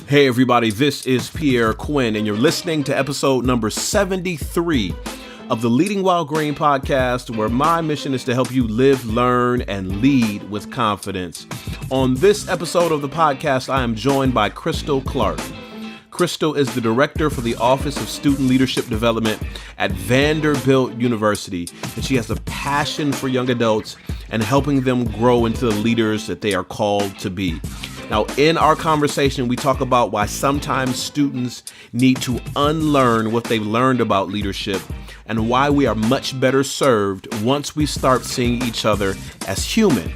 Hey everybody, this is Pierre Quinn, and you're listening to episode number 73 of the Leading While Green podcast, where my mission is to help you live, learn, and lead with confidence. On this episode of the podcast, I am joined by Krystal Clark. Krystal is the director for the Office of Student Leadership Development at Vanderbilt University, and she has a passion for young adults and helping them grow into the leaders that they are called to be. Now, in our conversation, we talk about why sometimes students need to unlearn what they've learned about leadership and why we are much better served once we start seeing each other as human.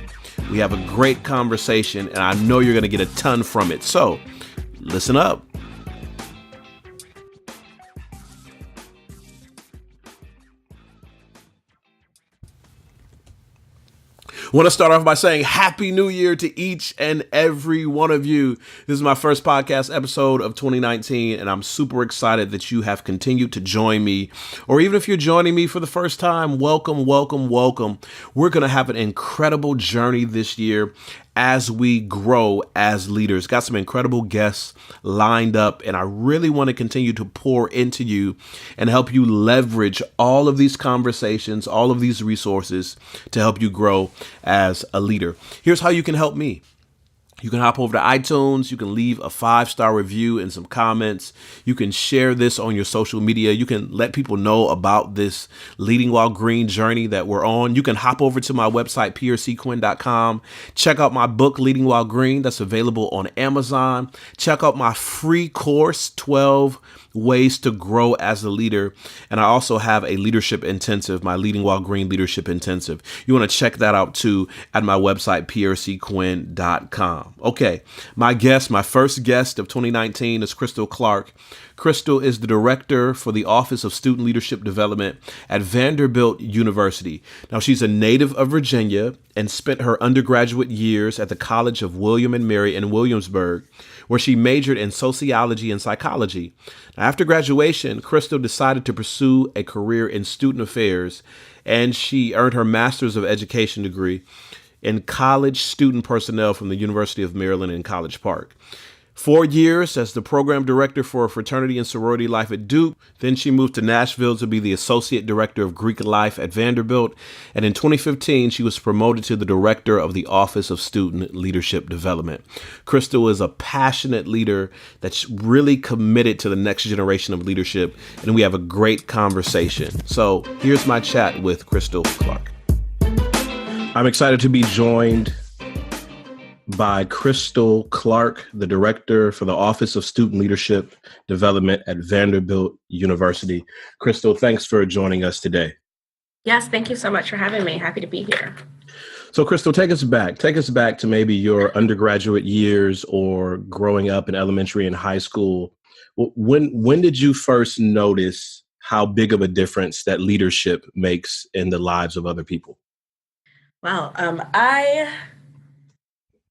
We have a great conversation, and I know you're going to get a ton from it. So, listen up. I want to start off by saying Happy New Year to each and every one of you. This is my first podcast episode of 2019, and I'm super excited that you have continued to join me. Or even if you're joining me for the first time, welcome, welcome, welcome. We're going to have an incredible journey this year as we grow as leaders. Got some incredible guests lined up, and I really want to continue to pour into you and help you leverage all of these conversations, all of these resources to help you grow as a leader. Here's how you can help me. You can hop over to iTunes. You can leave a 5-star review and some comments. You can share this on your social media. You can let people know about this Leading While Green journey that we're on. You can hop over to my website, pierrequinn.com. Check out my book, Leading While Green, that's available on Amazon. Check out my free course, 12 Ways to Grow as a Leader. And I also have a leadership intensive, my Leading While Green leadership intensive. You want to check that out too at my website, pierrequinn.com. Okay, my first guest of 2019 is Krystal Clark. Krystal is the director for the Office of Student Leadership Development at Vanderbilt University. Now, she's a native of Virginia and spent her undergraduate years at the College of William and Mary in Williamsburg, where she majored in Sociology and Psychology. Now, after graduation, Krystal decided to pursue a career in student affairs, and she earned her Master's of Education degree in college student personnel from the University of Maryland in College Park. 4 years as the program director for Fraternity and Sorority Life at Duke. Then she moved to Nashville to be the associate director of Greek life at Vanderbilt. And in 2015, she was promoted to the director of the Office of Student Leadership Development. Krystal is a passionate leader that's really committed to the next generation of leadership. And we have a great conversation. So here's my chat with Krystal Clark. I'm excited to be joined by Krystal Clark, the director for the Office of Student Leadership Development at Vanderbilt University. Krystal, thanks for joining us today. Yes, thank you so much for having me. Happy to be here. So Krystal, take us back to maybe your undergraduate years or growing up in elementary and high school. When did you first notice how big of a difference that leadership makes in the lives of other people? Well, I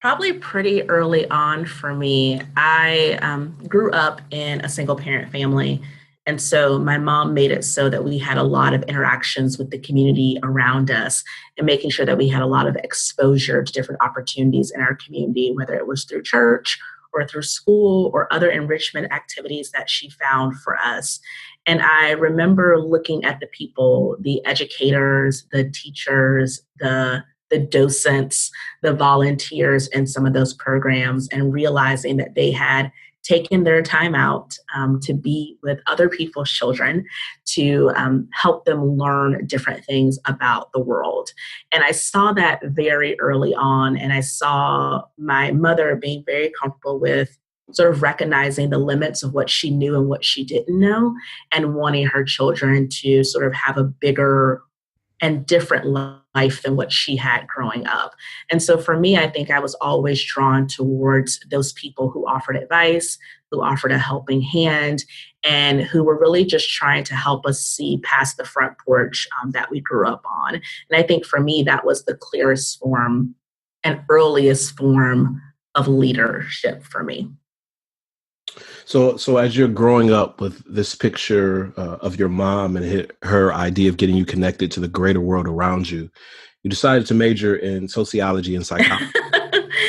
probably pretty early on for me, I grew up in a single parent family. And so my mom made it so that we had a lot of interactions with the community around us and making sure that we had a lot of exposure to different opportunities in our community, whether it was through church or through school or other enrichment activities that she found for us. And I remember looking at the people, the educators, the teachers, the docents, the volunteers in some of those programs, and realizing that they had taken their time out to be with other people's children, to help them learn different things about the world. And I saw that very early on, and I saw my mother being very comfortable with sort of recognizing the limits of what she knew and what she didn't know, and wanting her children to sort of have a bigger and different life than what she had growing up. And so for me, I think I was always drawn towards those people who offered advice, who offered a helping hand, and who were really just trying to help us see past the front porch that we grew up on. And I think for me, that was the clearest form and earliest form of leadership for me. So as you're growing up with this picture of your mom and her idea of getting you connected to the greater world around you, you decided to major in sociology and psychology.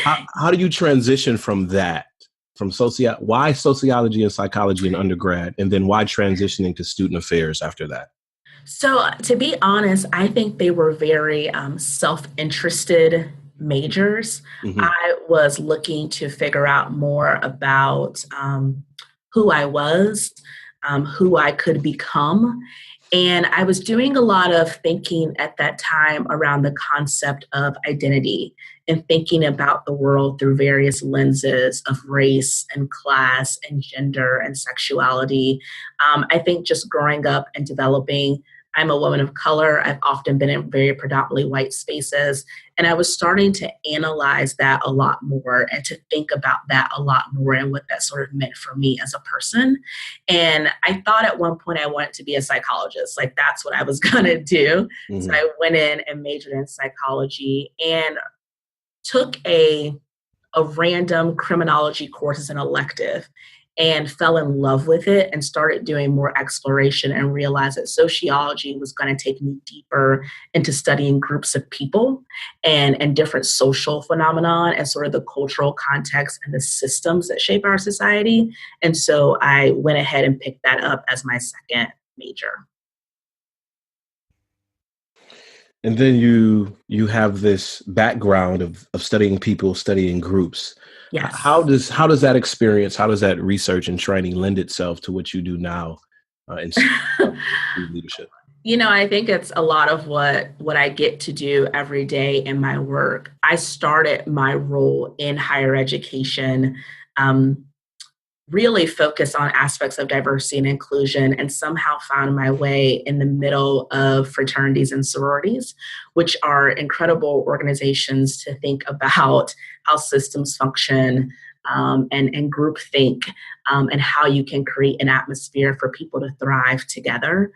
How do you transition from that why sociology and psychology in undergrad, and then why transitioning to student affairs after that? So to be honest, I think they were very self-interested majors. Mm-hmm. I was looking to figure out more about who I was, who I could become. And I was doing a lot of thinking at that time around the concept of identity and thinking about the world through various lenses of race and class and gender and sexuality. I think just growing up and developing, I'm a woman of color. I've often been in very predominantly white spaces. And I was starting to analyze that a lot more and to think about that a lot more and what that sort of meant for me as a person. And I thought at one point I wanted to be a psychologist. Like that's what I was going to do. Mm-hmm. So I went in and majored in psychology and took a random criminology course as an elective and fell in love with it and started doing more exploration and realized that sociology was going to take me deeper into studying groups of people and different social phenomenon and sort of the cultural context and the systems that shape our society. And so I went ahead and picked that up as my second major. And then you have this background of studying people, studying groups. Yes. How does that experience, how does that research and training lend itself to what you do now in leadership? You know, I think it's a lot of what I get to do every day in my work. I started my role in higher education really focused on aspects of diversity and inclusion and somehow found my way in the middle of fraternities and sororities, which are incredible organizations to think about how systems function and group think and how you can create an atmosphere for people to thrive together.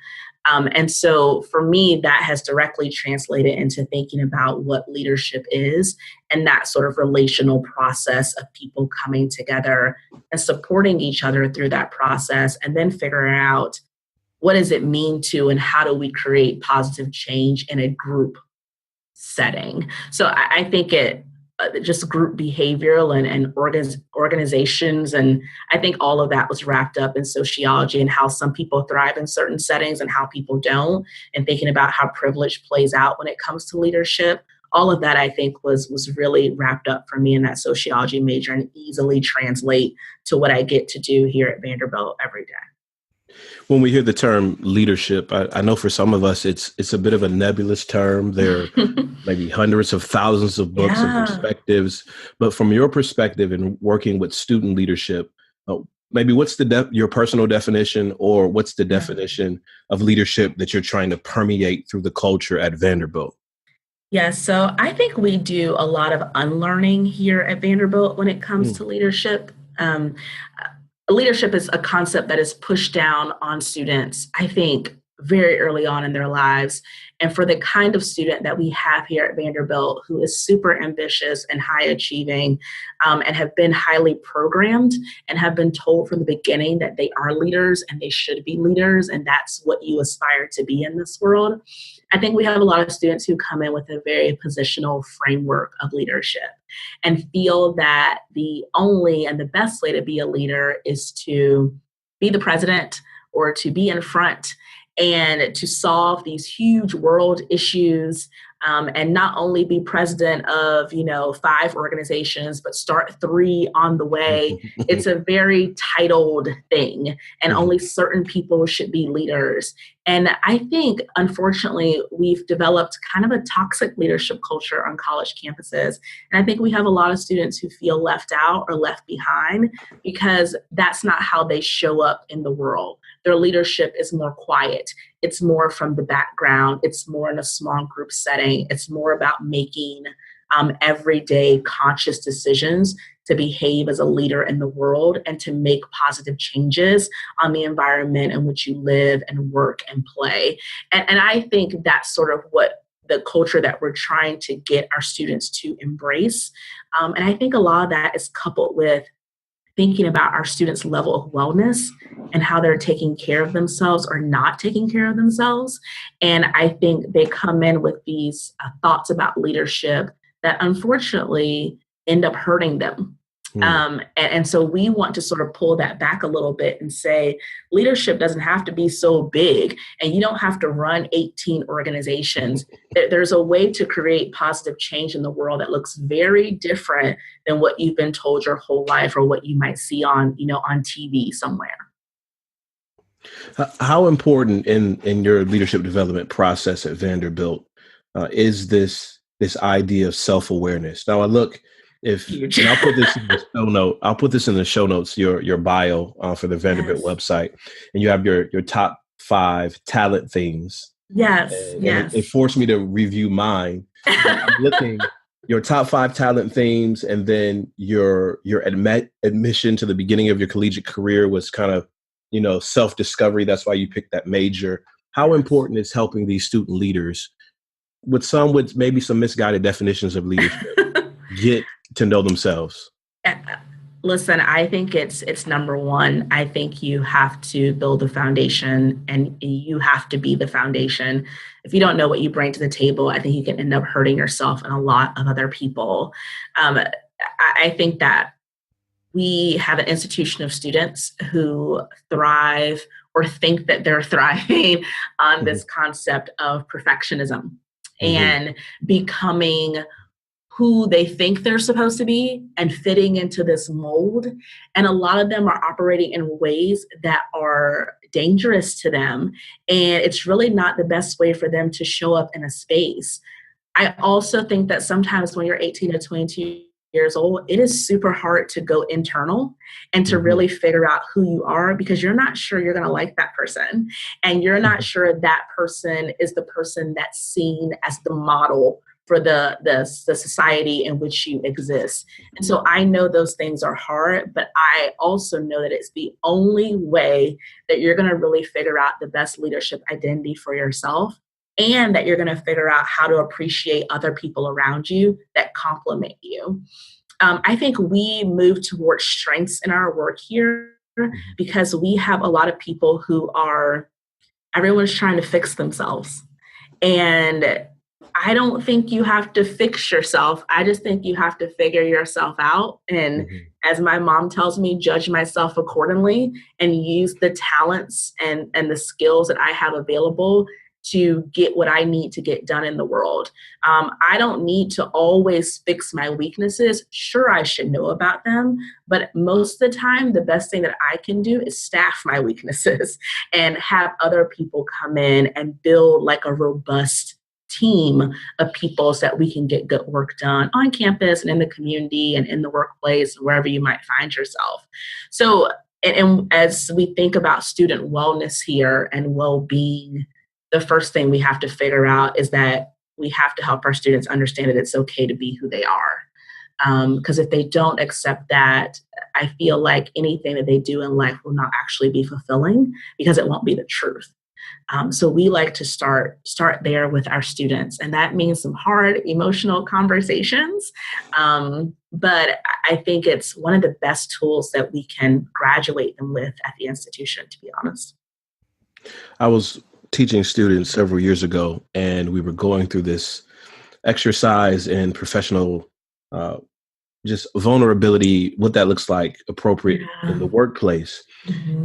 And so for me, that has directly translated into thinking about what leadership is and that sort of relational process of people coming together and supporting each other through that process, and then figuring out what does it mean to and how do we create positive change in a group setting. So I think it just group behavioral and organizations. And I think all of that was wrapped up in sociology and how some people thrive in certain settings and how people don't, and thinking about how privilege plays out when it comes to leadership. All of that, I think, was really wrapped up for me in that sociology major and easily translate to what I get to do here at Vanderbilt every day. When we hear the term leadership, I know for some of us, it's a bit of a nebulous term. There are maybe hundreds of thousands of books and perspectives. But from your perspective in working with student leadership, maybe what's your personal definition, or what's the definition of leadership that you're trying to permeate through the culture at Vanderbilt? Yeah, so I think we do a lot of unlearning here at Vanderbilt when it comes to leadership. Leadership is a concept that is pushed down on students, I think, very early on in their lives. And for the kind of student that we have here at Vanderbilt, who is super ambitious and high achieving and have been highly programmed and have been told from the beginning that they are leaders and they should be leaders, and that's what you aspire to be in this world. I think we have a lot of students who come in with a very positional framework of leadership and feel that the only and the best way to be a leader is to be the president or to be in front and to solve these huge world issues and not only be president of, 5 organizations, but start 3 on the way. It's a very titled thing, and only certain people should be leaders. And I think, unfortunately, we've developed kind of a toxic leadership culture on college campuses. And I think we have a lot of students who feel left out or left behind because that's not how they show up in the world. Their leadership is more quiet. It's more from the background. It's more in a small group setting. It's more about making everyday conscious decisions to behave as a leader in the world and to make positive changes on the environment in which you live and work and play. And I think that's sort of what the culture that we're trying to get our students to embrace. And I think a lot of that is coupled with thinking about our students' level of wellness and how they're taking care of themselves or not taking care of themselves. And I think they come in with these thoughts about leadership that unfortunately end up hurting them. Mm. And so we want to sort of pull that back a little bit and say, leadership doesn't have to be so big, and you don't have to run 18 organizations. There's a way to create positive change in the world that looks very different than what you've been told your whole life or what you might see on, on TV somewhere. How important in your leadership development process at Vanderbilt is this idea of self-awareness? Now, Huge. and I'll put this in the show note. I'll put this in the show notes. Your bio for the Vanderbilt Yes. website, and you have your top 5 talent themes. Yes. And it Yes. forced me to review mine. I'm looking your top 5 talent themes, and then your admission to the beginning of your collegiate career was kind of self-discovery. That's why you picked that major. How important is helping these student leaders with maybe some misguided definitions of leadership get to know themselves? Listen, I think it's number one. I think you have to build the foundation, and you have to be the foundation. If you don't know what you bring to the table, I think you can end up hurting yourself and a lot of other people. I think that we have an institution of students who thrive or think that they're thriving on this concept of perfectionism and becoming who they think they're supposed to be and fitting into this mold. And a lot of them are operating in ways that are dangerous to them. And it's really not the best way for them to show up in a space. I also think that sometimes when you're 18 to 22 years old, it is super hard to go internal and to really figure out who you are, because you're not sure you're going to like that person. And you're not sure that person is the person that's seen as the model for the society in which you exist. And so I know those things are hard, but I also know that it's the only way that you're going to really figure out the best leadership identity for yourself, and that you're going to figure out how to appreciate other people around you that complement you. I think we move towards strengths in our work here because we have a lot of people who everyone's trying to fix themselves. And I don't think you have to fix yourself. I just think you have to figure yourself out. And as my mom tells me, judge myself accordingly and use the talents and the skills that I have available to get what I need to get done in the world. I don't need to always fix my weaknesses. Sure, I should know about them, but most of the time, the best thing that I can do is staff my weaknesses and have other people come in and build like a robust team of people so that we can get good work done on campus and in the community and in the workplace, wherever you might find yourself. So, and as we think about student wellness here and well-being, the first thing we have to figure out is that we have to help our students understand that it's okay to be who they are. Because if they don't accept that, I feel like anything that they do in life will not actually be fulfilling because it won't be the truth. So we like to start there with our students, and that means some hard emotional conversations. But I think it's one of the best tools that we can graduate them with at the institution, to be honest. I was teaching students several years ago, and we were going through this exercise in professional just vulnerability, what that looks like appropriate in the workplace.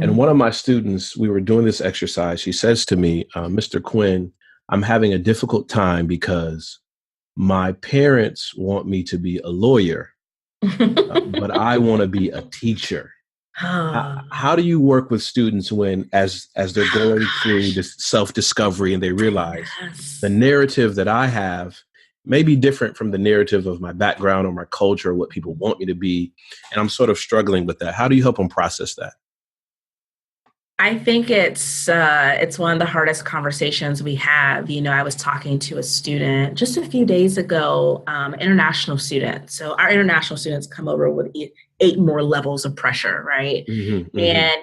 And one of my students, we were doing this exercise. She says to me, Mr. Quinn, I'm having a difficult time because my parents want me to be a lawyer, but I want to be a teacher. How do you work with students when, as they're going through this self-discovery and they realize the narrative that I have may be different from the narrative of my background or my culture or what people want me to be, and I'm sort of struggling with that? How do you help them process that? I think it's one of the hardest conversations we have. I was talking to a student just a few days ago, international student. So our international students come over with 8 more levels of pressure, right? And,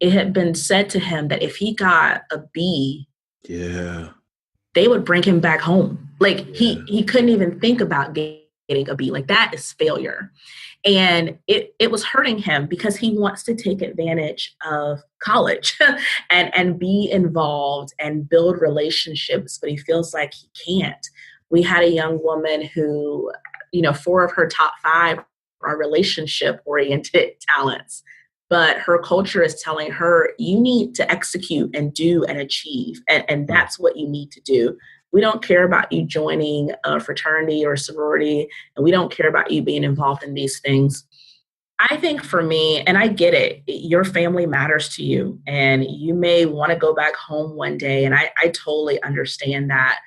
it had been said to him that if he got a B, they would bring him back home. Like he couldn't even think about getting a B. Like that is failure. And it was hurting him because he wants to take advantage of college and be involved and build relationships, but he feels like he can't. We had a young woman who, 4 of her top 5 are relationship oriented talents. But her culture is telling her, you need to execute and do and achieve. And that's what you need to do. We don't care about you joining a fraternity or a sorority, and we don't care about you being involved in these things. I think for me, and I get it, your family matters to you, and you may want to go back home one day. And I totally understand that.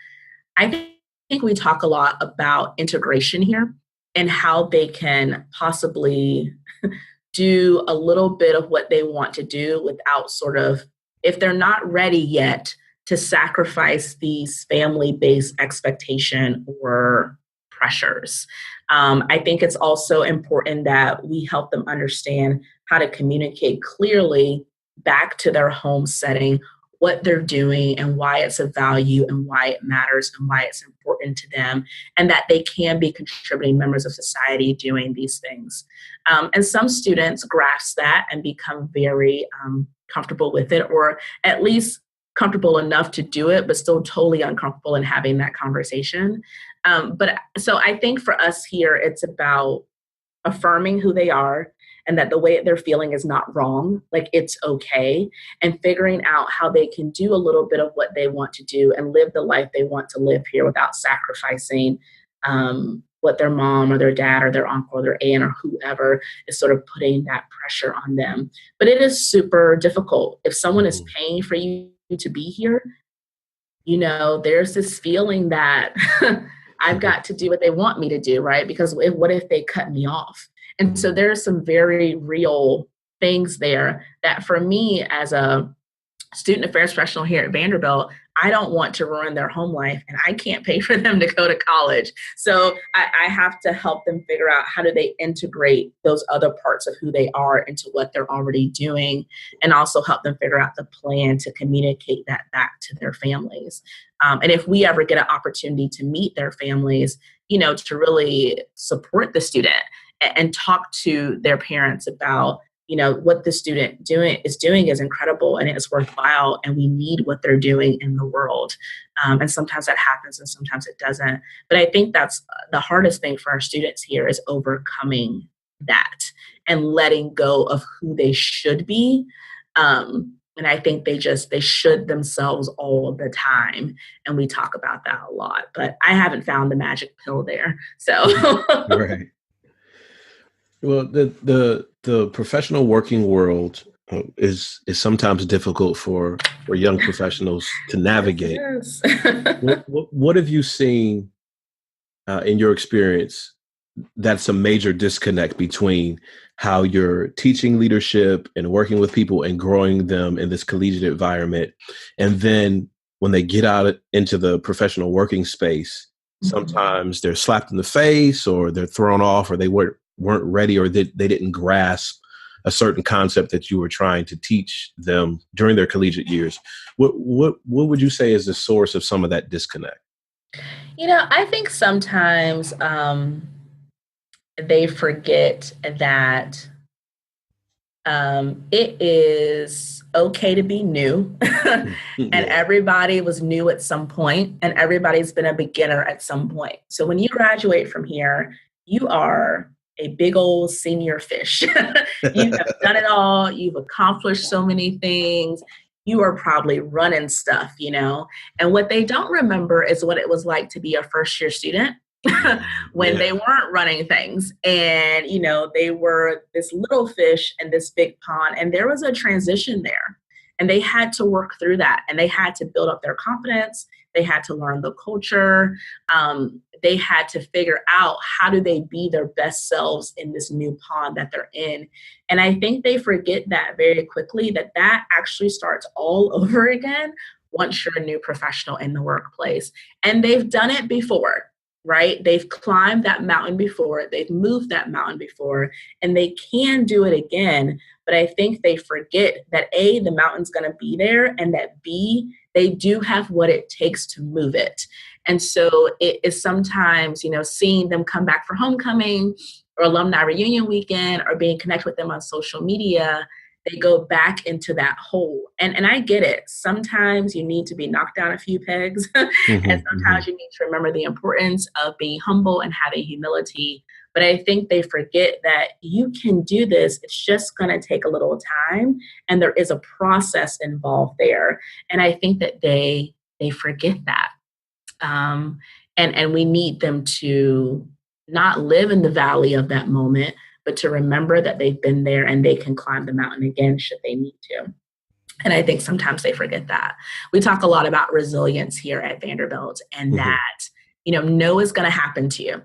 I think we talk a lot about integration here and how they can possibly do a little bit of what they want to do without sort of, if they're not ready yet to sacrifice these family-based expectation or pressures. I think it's also important that we help them understand how to communicate clearly back to their home setting what they're doing and why it's of value and why it matters and why it's important to them, and that they can be contributing members of society doing these things. And some students grasp that and become very comfortable with it, or at least comfortable enough to do it, but still totally uncomfortable in having that conversation. But so I think for us here, it's about affirming who they are and that the way they're feeling is not wrong, like it's okay, and figuring out how they can do a little bit of what they want to do and live the life they want to live here without sacrificing what their mom or their dad or their uncle or their aunt or whoever is sort of putting that pressure on them. But it is super difficult. If someone is paying for you to be here, there's this feeling that I've got to do what they want me to do, right? Because what if they cut me off? And so there's some very real things there that for me as a student affairs professional here at Vanderbilt, I don't want to ruin their home life, and I can't pay for them to go to college. So I have to help them figure out how do they integrate those other parts of who they are into what they're already doing, and also help them figure out the plan to communicate that back to their families. And if we ever get an opportunity to meet their families, to really support the student and talk to their parents about, what the student is doing is incredible and it's worthwhile, and we need what they're doing in the world. And sometimes that happens and sometimes it doesn't. But I think that's the hardest thing for our students here, is overcoming that and letting go of who they should be. And I think they should themselves all the time. And we talk about that a lot, but I haven't found the magic pill there. So Right. Well, the professional working world is sometimes difficult for young professionals to navigate. Yes. What have you seen in your experience that's a major disconnect between how you're teaching leadership and working with people and growing them in this collegiate environment, and then when they get out into the professional working space, sometimes they're slapped in the face or they're thrown off, or they weren't ready, or they didn't grasp a certain concept that you were trying to teach them during their collegiate years. What would you say is the source of some of that disconnect? I think sometimes they forget that it is okay to be new. And everybody was new at some point, and everybody's been a beginner at some point. So when you graduate from here, you are a big old senior fish. You have done it all. You've accomplished so many things. You are probably running stuff, and what they don't remember is what it was like to be a first year student when they weren't running things, and, they were this little fish in this big pond, and there was a transition there, and they had to work through that, and they had to build up their confidence. They had to learn the culture. They had to figure out how do they be their best selves in this new pond that they're in. And I think they forget that very quickly, that actually starts all over again once you're a new professional in the workplace. And they've done it before, right? They've climbed that mountain before. They've moved that mountain before, and they can do it again. But I think they forget that A, the mountain's going to be there, and that B, they do have what it takes to move it. And so it is sometimes, seeing them come back for homecoming or alumni reunion weekend or being connected with them on social media, they go back into that hole. And I get it. Sometimes you need to be knocked down a few pegs. And sometimes you need to remember the importance of being humble and having humility. But I think they forget that you can do this. It's just going to take a little time, and there is a process involved there. And I think that they forget that. And we need them to not live in the valley of that moment, but to remember that they've been there and they can climb the mountain again should they need to. And I think sometimes they forget that. We talk a lot about resilience here at Vanderbilt, and that, no is going to happen to you.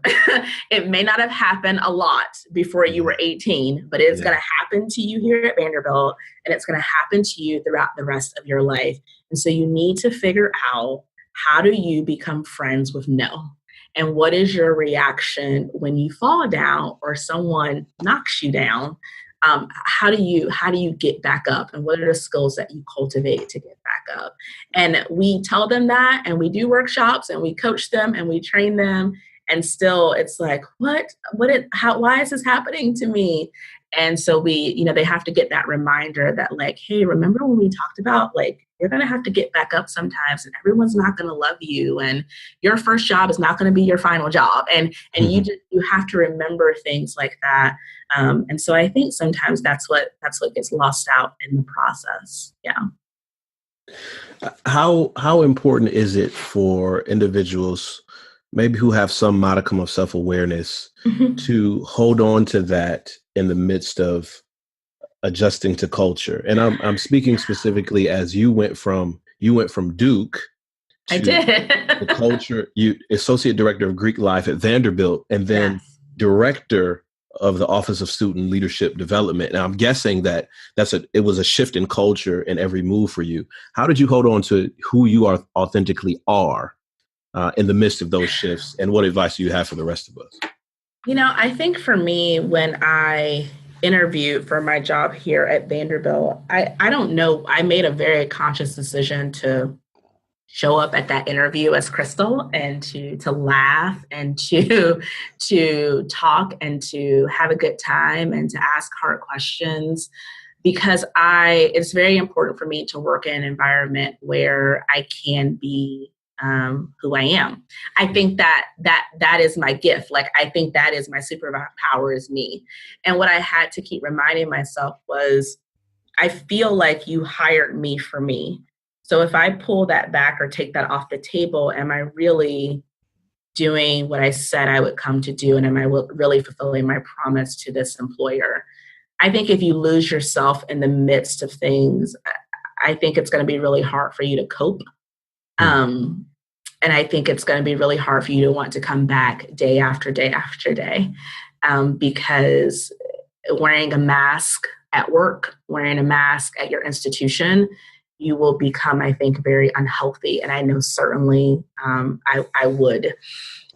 It may not have happened a lot before you were 18, but it's going to happen to you here at Vanderbilt, and it's going to happen to you throughout the rest of your life. And so you need to figure out, how do you become friends with no? And what is your reaction when you fall down or someone knocks you down? How do you get back up, and what are the skills that you cultivate to get back up? And we tell them that, and we do workshops, and we coach them, and we train them, and still it's like, why is this happening to me? And so they have to get that reminder that, like, hey, remember when we talked about, like, you're going to have to get back up sometimes, and everyone's not going to love you, and your first job is not going to be your final job. And you have to remember things like that. And so I think sometimes that's what gets lost out in the process. Yeah. How important is it for individuals, maybe who have some modicum of self-awareness, to hold on to that in the midst of adjusting to culture? And I'm speaking specifically as you went from Duke to I did. the culture, you associate director of Greek life at Vanderbilt, and then director of the Office of Student Leadership Development. Now, I'm guessing that it was a shift in culture in every move for you. How did you hold on to who you are authentically in the midst of those shifts? And what advice do you have for the rest of us? I think for me, when I interviewed for my job here at Vanderbilt, I don't know, I made a very conscious decision to show up at that interview as Krystal, and to laugh, and to talk, and to have a good time, and to ask hard questions, because it's very important for me to work in an environment where I can be who I am. I think that is my gift. Like, I think that is my superpower, is me. And what I had to keep reminding myself was, I feel like you hired me for me. So if I pull that back or take that off the table, am I really doing what I said I would come to do? And am I really fulfilling my promise to this employer? I think if you lose yourself in the midst of things, I think it's going to be really hard for you to cope. And I think it's going to be really hard for you to want to come back day after day after day, because wearing a mask at work, wearing a mask at your institution, you will become, I think, very unhealthy. And I know certainly I would.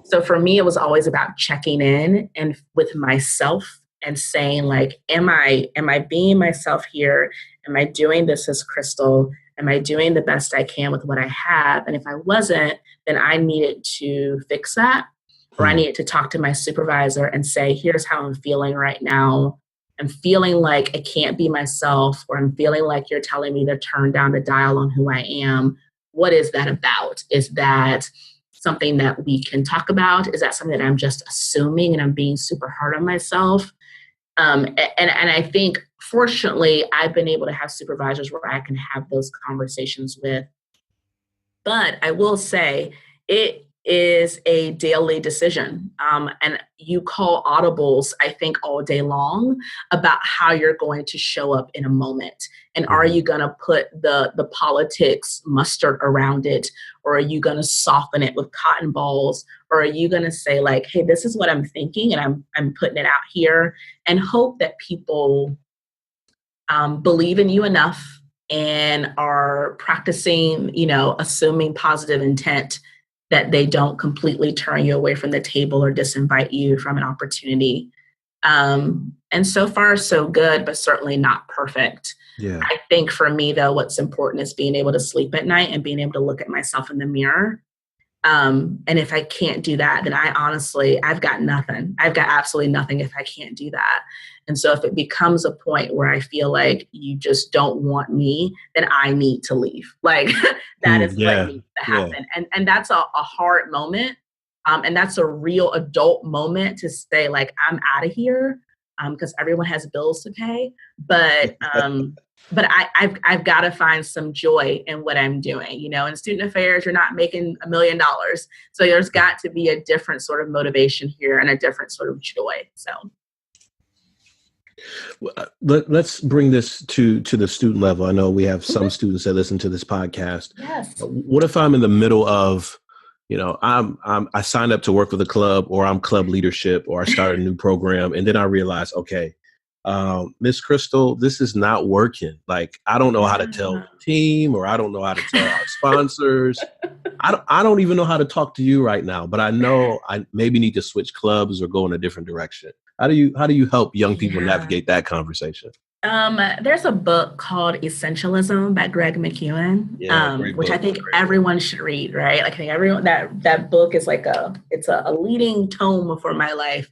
So for me, it was always about checking in and with myself and saying, like, am I being myself here? Am I doing this as Krystal? Am I doing the best I can with what I have? And if I wasn't, then I needed to fix that, or I needed to talk to my supervisor and say, here's how I'm feeling right now. I'm feeling like I can't be myself, or I'm feeling like you're telling me to turn down the dial on who I am. What is that about? Is that something that we can talk about? Is that something that I'm just assuming and I'm being super hard on myself? And I think, fortunately, I've been able to have supervisors where I can have those conversations with. But I will say, it is a daily decision. And you call audibles, I think, all day long about how you're going to show up in a moment. And are you going to put the politics mustard around it? Or are you going to soften it with cotton balls? Or are you going to say, like, hey, this is what I'm thinking, and I'm putting it out here, and hope that people believe in you enough and are practicing, assuming positive intent, that they don't completely turn you away from the table or disinvite you from an opportunity. And so far, so good, but certainly not perfect. Yeah. I think for me, though, what's important is being able to sleep at night and being able to look at myself in the mirror. And if I can't do that, then I've got nothing. I've got absolutely nothing if I can't do that. And so if it becomes a point where I feel like you just don't want me, then I need to leave. Like, that is what needs to happen. And that's a hard moment. And that's a real adult moment to say, like, I'm out of here, because everyone has bills to pay. But I've got to find some joy in what I'm doing. In student affairs, you're not making $1 million. So there's got to be a different sort of motivation here and a different sort of joy. So. Let's bring this to the student level. I know we have some students that listen to this podcast. Yes. What if I'm in the middle of, I signed up to work with a club, or I'm club leadership, or I started a new program, and then I realize, okay, Miss Krystal, this is not working. Like, I don't know how to tell the team, or I don't know how to tell our sponsors. I don't even know how to talk to you right now, but I know I maybe need to switch clubs or go in a different direction. How do you help young people navigate that conversation? There's a book called Essentialism by Greg McKeown, which I think everyone should read, right? Like, I think everyone, that book is like it's a leading tome for my life.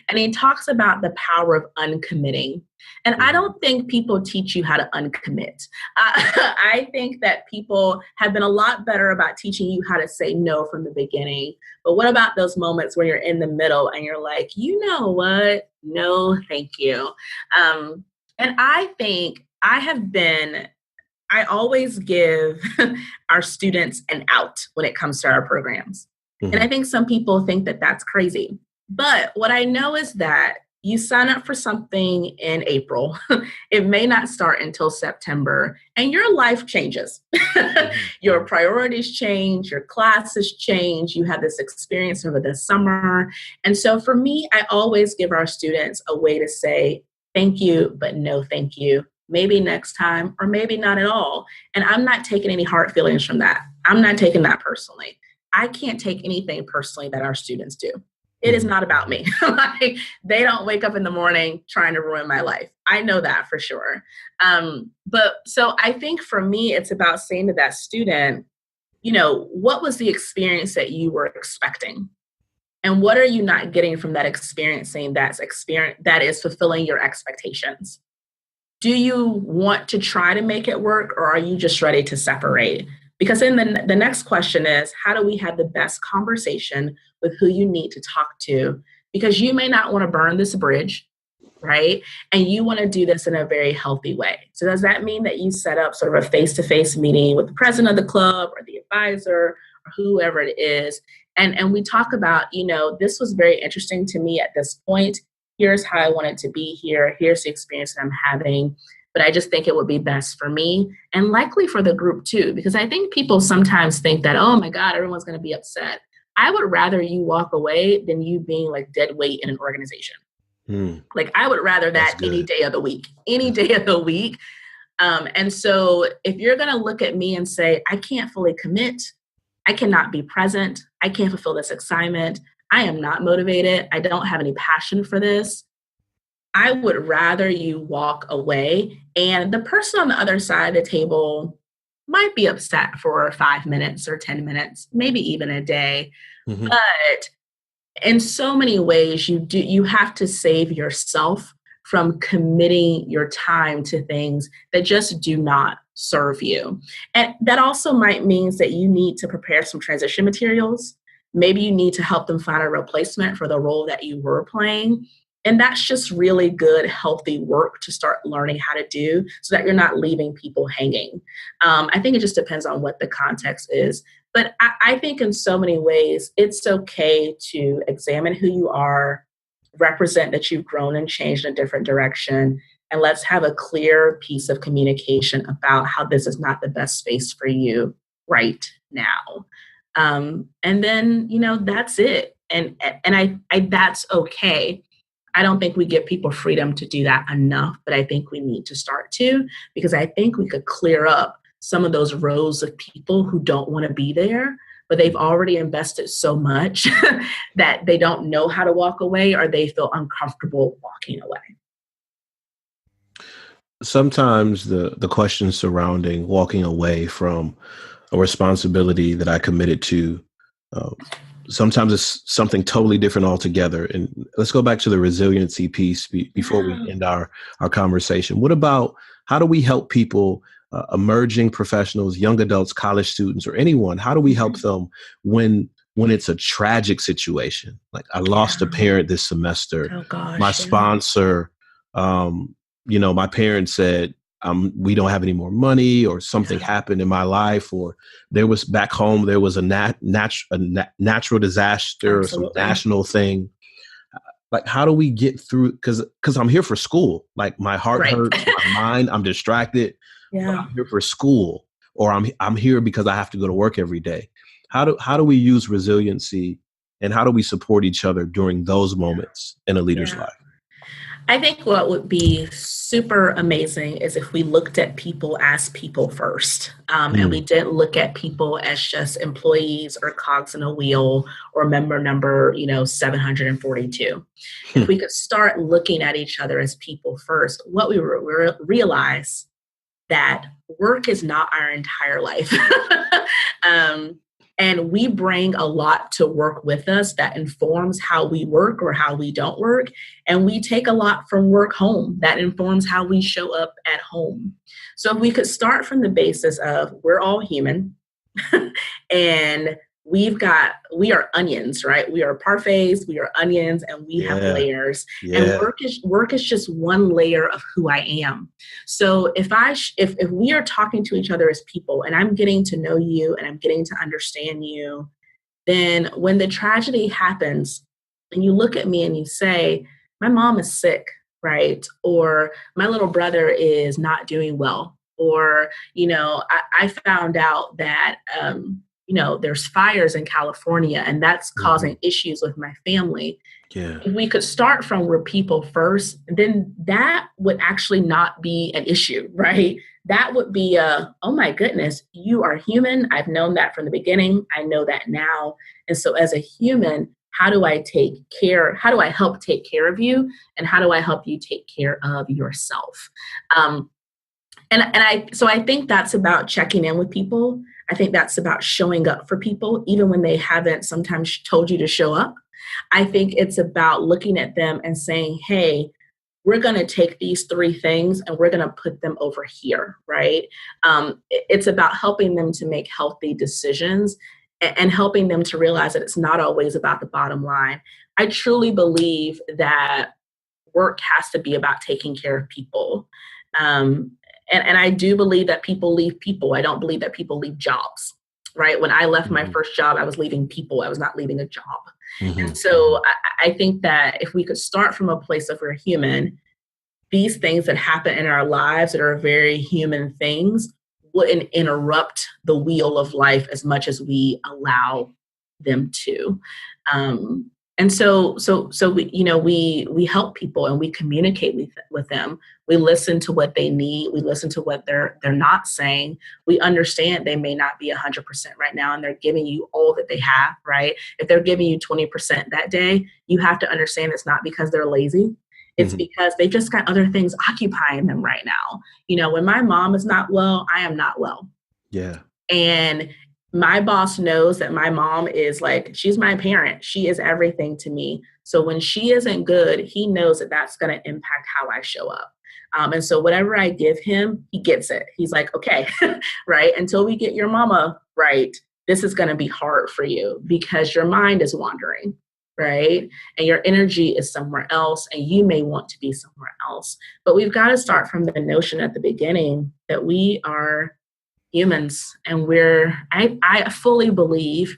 And he talks about the power of uncommitting. And I don't think people teach you how to uncommit. I think that people have been a lot better about teaching you how to say no from the beginning. But what about those moments where you're in the middle and you're like, you know what? No, thank you. And I think I always give our students an out when it comes to our programs. Mm-hmm. And I think some people think that that's crazy. But what I know is that you sign up for something in April. It may not start until September, and your life changes. Your priorities change, your classes change. You have this experience over the summer. And so for me, I always give our students a way to say, thank you, but no thank you. Maybe next time, or maybe not at all. And I'm not taking any hard feelings from that. I'm not taking that personally. I can't take anything personally that our students do. It is not about me. Like, they don't wake up in the morning trying to ruin my life. I know that for sure. But so I think for me, it's about saying to that student, what was the experience that you were expecting? And what are you not getting from that experiencing that is fulfilling your expectations? Do you want to try to make it work, or are you just ready to separate? Because then the next question is, how do we have the best conversation with who you need to talk to? Because you may not want to burn this bridge, right? And you want to do this in a very healthy way. So does that mean that you set up sort of a face-to-face meeting with the president of the club or the advisor or whoever it is? And we talk about, this was very interesting to me at this point. Here's how I want it to be here. Here's the experience that I'm having. But I just think it would be best for me, and likely for the group too, because I think people sometimes think that, oh my God, everyone's going to be upset. I would rather you walk away than you being like dead weight in an organization. Like, I would rather that any day of the week. And so if you're going to look at me and say, I can't fully commit, I cannot be present, I can't fulfill this assignment, I am not motivated, I don't have any passion for this, I would rather you walk away. And the person on the other side of the table might be upset for 5 minutes or 10 minutes, maybe even a day. Mm-hmm. But in so many ways, you have to save yourself from committing your time to things that just do not serve you. And that also might mean that you need to prepare some transition materials. Maybe you need to help them find a replacement for the role that you were playing. And that's just really good, healthy work to start learning how to do so that you're not leaving people hanging. I think it just depends on what the context is. But I think in so many ways, it's okay to examine who you are, represent that you've grown and changed in a different direction, and let's have a clear piece of communication about how this is not the best space for you right now. And then, that's it. And I that's okay. I don't think we give people freedom to do that enough, but I think we need to start to, because I think we could clear up some of those rows of people who don't want to be there, but they've already invested so much that they don't know how to walk away, or they feel uncomfortable walking away. Sometimes the questions surrounding walking away from a responsibility that I committed to, sometimes it's something totally different altogether. And let's go back to the resiliency piece before we end our conversation. What about, how do we help people, emerging professionals, young adults, college students, or anyone? How do we help them when when it's a tragic situation. Like I lost a parent this semester. Oh gosh. My sponsor, my parents said, we don't have any more money, or something happened in my life, or there was back home, there was a natural disaster or some national thing. Like, how do we get through? Because I'm here for school. Like my heart hurts, my mind, I'm distracted. But I'm here for school, or I'm here because I have to go to work every day. How do we use resiliency, and how do we support each other during those moments in a leader's life? I think what would be super amazing is if we looked at people as people first, and we didn't look at people as just employees or cogs in a wheel or member number, 742. If we could start looking at each other as people first, what we realize that work is not our entire life. And we bring a lot to work with us that informs how we work or how we don't work. And we take a lot from work home that informs how we show up at home. So if we could start from the basis of we're all human and we are onions, right? We are parfaits, we are onions, and we have layers. And work is just one layer of who I am. So if we are talking to each other as people, and I'm getting to know you and I'm getting to understand you, then when the tragedy happens and you look at me and you say, my mom is sick, right? Or my little brother is not doing well. Or, I found out that, there's fires in California and that's causing issues with my family. Yeah. If we could start from we're people first, then that would actually not be an issue, right? That would be oh my goodness, you are human. I've known that from the beginning. I know that now. And so as a human, how do I take care? How do I help take care of you? And how do I help you take care of yourself? So I think that's about checking in with people. I think that's about showing up for people, even when they haven't sometimes told you to show up. I think it's about looking at them and saying, hey, we're going to take these three things and we're going to put them over here, right? It's about helping them to make healthy decisions and helping them to realize that it's not always about the bottom line. I truly believe that work has to be about taking care of people. And I do believe that people leave people. I don't believe that people leave jobs, right? When I left my first job, I was leaving people. I was not leaving a job. And so I think that if we could start from a place of we're human, these things that happen in our lives that are very human things wouldn't interrupt the wheel of life as much as we allow them to. And so we help people and we communicate with them. We listen to what they need. We listen to what they're not saying. We understand they may not be 100% right now and they're giving you all that they have, right? If they're giving you 20% that day, you have to understand it's not because they're lazy. It's because they've just got other things occupying them right now. When my mom is not well, I am not well. Yeah. And my boss knows that my mom is she's my parent. She is everything to me. So when she isn't good, he knows that that's going to impact how I show up. And so whatever I give him, he gets it. He's like, okay, right? Until we get your mama right, this is going to be hard for you because your mind is wandering, right? And your energy is somewhere else and you may want to be somewhere else. But we've got to start from the notion at the beginning that we are humans and I fully believe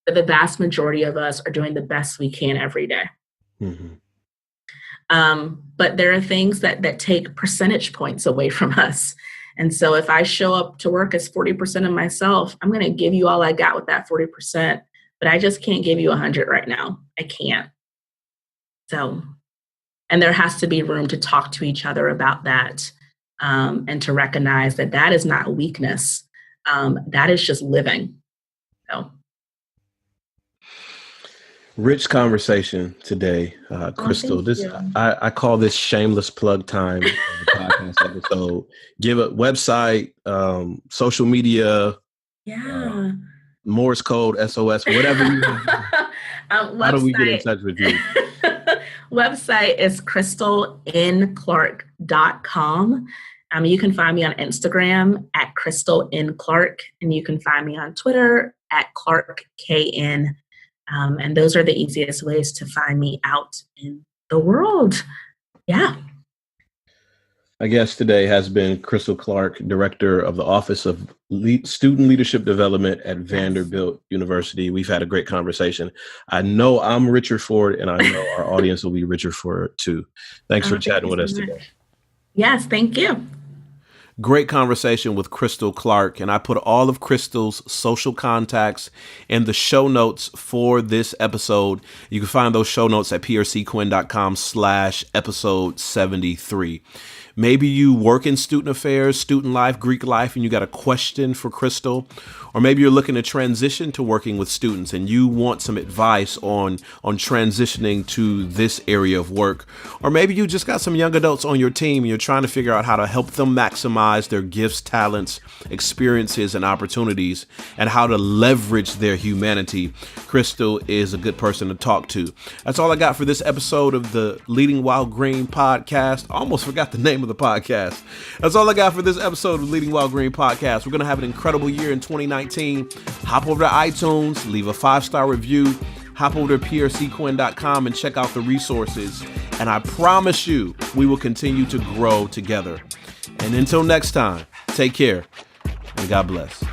that the vast majority of us are doing the best we can every day. But there are things that take percentage points away from us. And so if I show up to work as 40% of myself, I'm going to give you all I got with that 40%, but I just can't give you 100 right now. I can't. So, and there has to be room to talk to each other about that. And to recognize that that is not weakness. That is just living. So. Rich conversation today, Krystal. I call this shameless plug time of the podcast episode. Give a website, social media, Morse code, SOS, whatever you want. How do we get in touch with you? Website is KrystalNClark.com. You can find me on Instagram at Krystal N. Clark, and you can find me on Twitter at Clark KN. And those are the easiest ways to find me out in the world. Yeah. My guest today has been Krystal Clark, Director of the Office of Student Leadership Development at Vanderbilt University. We've had a great conversation. I know I'm richer for it, and I know our audience will be richer for it too. Thanks for chatting with us today. Yes, thank you. Great conversation with Krystal Clark, and I put all of Krystal's social contacts in the show notes for this episode. You can find those show notes at prcquinn.com/episode 73. Maybe you work in student affairs, student life, Greek life, and you got a question for Krystal. Or maybe you're looking to transition to working with students and you want some advice on transitioning to this area of work. Or maybe you just got some young adults on your team and you're trying to figure out how to help them maximize their gifts, talents, experiences, and opportunities, and how to leverage their humanity. Krystal is a good person to talk to. That's all I got for this episode of the Leading While Green podcast. I almost forgot the name of the podcast. That's all I got for this episode of Leading While Green podcast. We're going to have an incredible year in 2019. Hop over to iTunes, leave a 5-star review, hop over to prcquinn.com and check out the resources. And I promise you, we will continue to grow together. And until next time, take care and God bless.